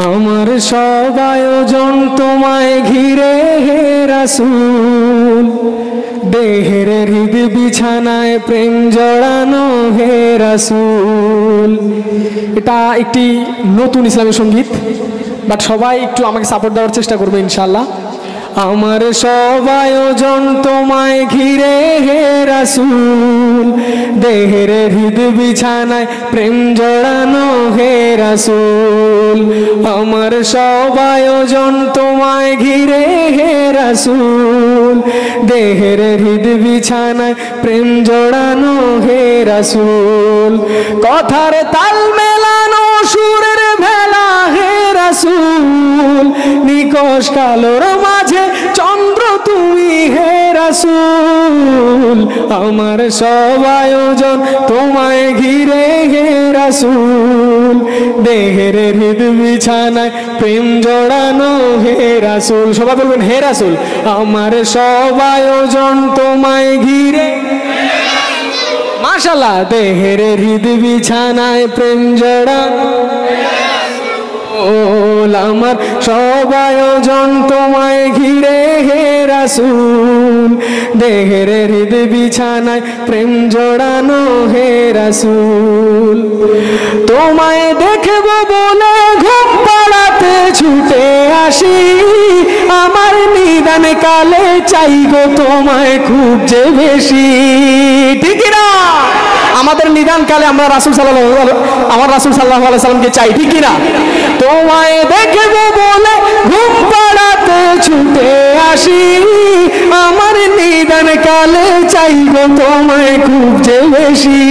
আমার সব আয়োজন তোমায় ঘিরে হে রাসূল, দেহের হৃদ বিছানায় প্রেম জড়ানো হে রাসূল। এটা একটি নতুন ইসলামী সঙ্গীত, বাট সবাই একটু আমাকে সাপোর্ট দেওয়ার চেষ্টা করবে ইনশাআল্লাহ। আমার সব আয়োজন তোমায় ঘিরে হে রাসূল, দেহের হৃদ বিছানায় প্রেম জড়ানো হে রাসূল। আমার সব আয়োজন তোমায় ঘিরে হে রাসূল, দেহের হৃদ বিছানায় প্রেম জড়ানো হে রাসূল। কথার তাল মেলানো সুরের ভেলা হে রাসূল, নিকশ কালোর মাঝে চন্দ্র তুমি হে রাসূল। আমার সব আয়োজন তোমায় ঘিরে হে রাসূল, দেহের হৃদ বিছানায় প্রেম জড়ানো হে রাসূল। সবাই বলবেন হে রাসূল। আমার সব আয়োজন তোমায় ঘিরে, মাশাআল্লাহ, দেহের হৃদ বিছানায় প্রেম জড়ানো। আমার সব আয়োজন তোমায় ঘিরে হে রাসূল, দেহের হৃদ বিছানায় প্রেম জড়ানো হে রাসূল। তোমায় দেখব বলে ঘুম পাড়াতে ছুটে আসি, আমার নিদান কালে চাই গো তোমায় খুব যে বেশি। ঠিক না? আমাদের নিদান কালে আমরা রাসূল সাল্লাল্লাহু আলাইহি সাল্লামকে চাই, ঠিক না? তোমায় দেখব বলে ঘুম পাড়াতে ছুটে আসি, আমার নিদান কালে চাই গো তোমায় খুব যে বেশি।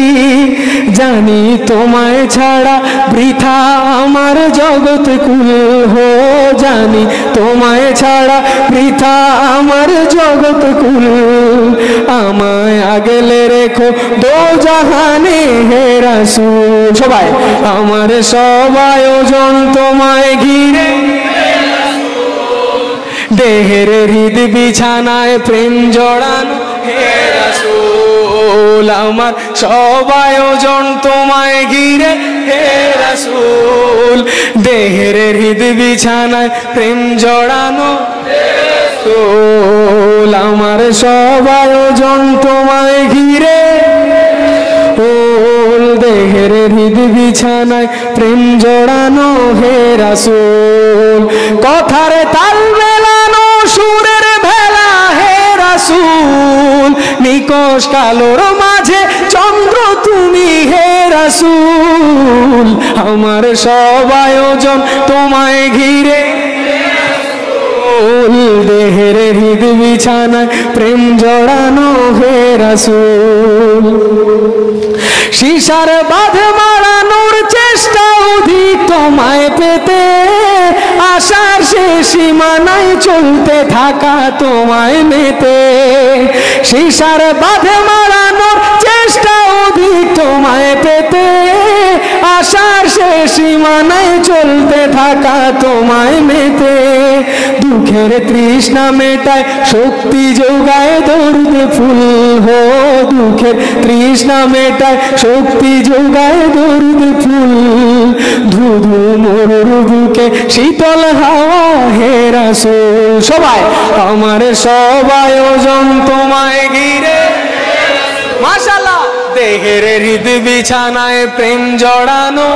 জানি তোমায় ছাড়া বৃথা আমার জগৎ কুল হো, জানি তোমায় ছাড়া বৃথা আমার জগৎ কুল। আমায় আগলে রেখো দোজাহানে হে রাসূল। সবাই আমার সব আয়োজন তোমায় ঘিরে, দেহের হৃদ বিছানায় প্রেম জড়ানো হে রাসূল। আমার সব আয়োজন তোমায় ঘিরে হে রাসূল, দেহের হৃদ বিছানায় প্রেম জড়ানো হে রাসূল। আমার সব আয়োজন তোমায় ঘিরে, দেহের হৃদ বিছানায় প্রেম জড়ানো হে রাসূল। কথার তাল মেলানো সুরের ভেলা হে রাসূল, নিকশ কালোর মাঝে চন্দ্র তুমি হে রাসূল। আমার সব আয়োজন তোমায় ঘিরে, দেহের হৃদ বিছানায় প্রেম জড়ানো হে রাসূল। শিশার বাঁধ মারানোর চেষ্টা অধিক তোমায় পেতে, আশার শেষ সীমানায় চলতে থাকা তোমায় মেতে। শিশার বাঁধ মারানোর চেষ্টা অধিক তোমায় পেতে, আশার শেষ সীমানায় চলতে থাকা তোমায় মেতে। দুঃখের তৃষ্ণা মেটায় শক্তি যোগায় দরুদ ফুল হো, দুঃখের তৃষ্ণা মেটায় শক্তি যোগায় দরুদ ফুল। ধুধু মরুর বুকে শীতল হাওয়া হে রাসূল। সবাই আমার সব আয়োজন তোমায় ঘিরে, মাশাআল্লাহ, দেহের হৃদ বিছানায় প্রেম জড়ানো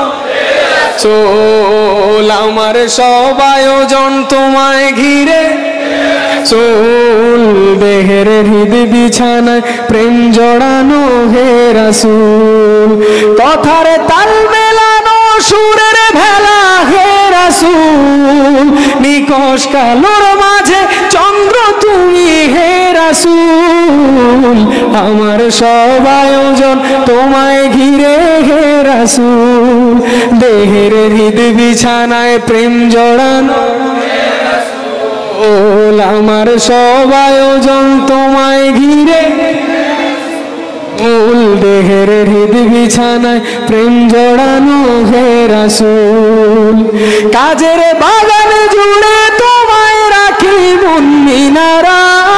রাসূল। আমার সব আয়োজন তোমায় ঘিরে রাসূল, দেহের হৃদ বিছানায় প্রেম জড়ানো হে রাসূল। কথার তাল মেলানো সুরের ভেলা হে রাসূল, নিকশ কালোর মাঝে চন্দ্র তুমি হে রাসূল। আমার সব আয়োজন তোমায় ঘিরে হে রাসূল, দেহের হৃদ বিছানায় প্রেম জড়ানো হে রাসূল। আমার সব আয়োজন তোমায় ঘিরে, দেহের হৃদ বিছানায় প্রেম জড়ানো হে রাসূল। কাজের বাগান জুড়ে তোমায় রাখি মন মিনারায়,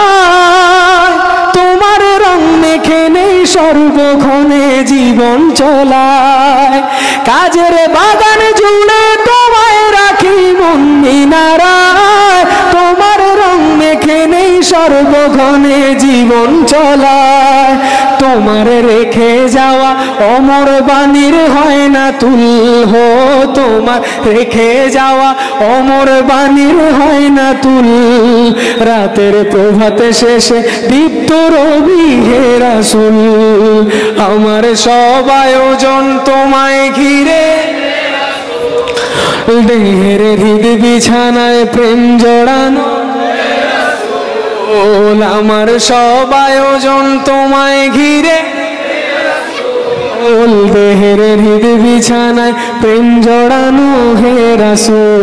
তোমার রং মেখে নেই সর্বক্ষণে জীবন চলায়। কাজের বাগান জুড়ে তোমায় রাখি সর্বক্ষণে জীবন চলায়। তোমার রেখে যাওয়া অমর বাণীর হয় না তুল হো, তোমার রেখে যাওয়া অমর বাণীর হয় না তুল। রাতের প্রভাতে শেষে দীপ্ত রবি হে রাসূল, আমার সব আয়োজন তোমায় ঘিরে। দেহের হৃদ বিছানায় প্রেম জড়ানো, আমার সব আয়োজন তোমায় ঘিরে। দেহের হৃদ বিছানায় প্রেম জড়ানো হে রাসূল।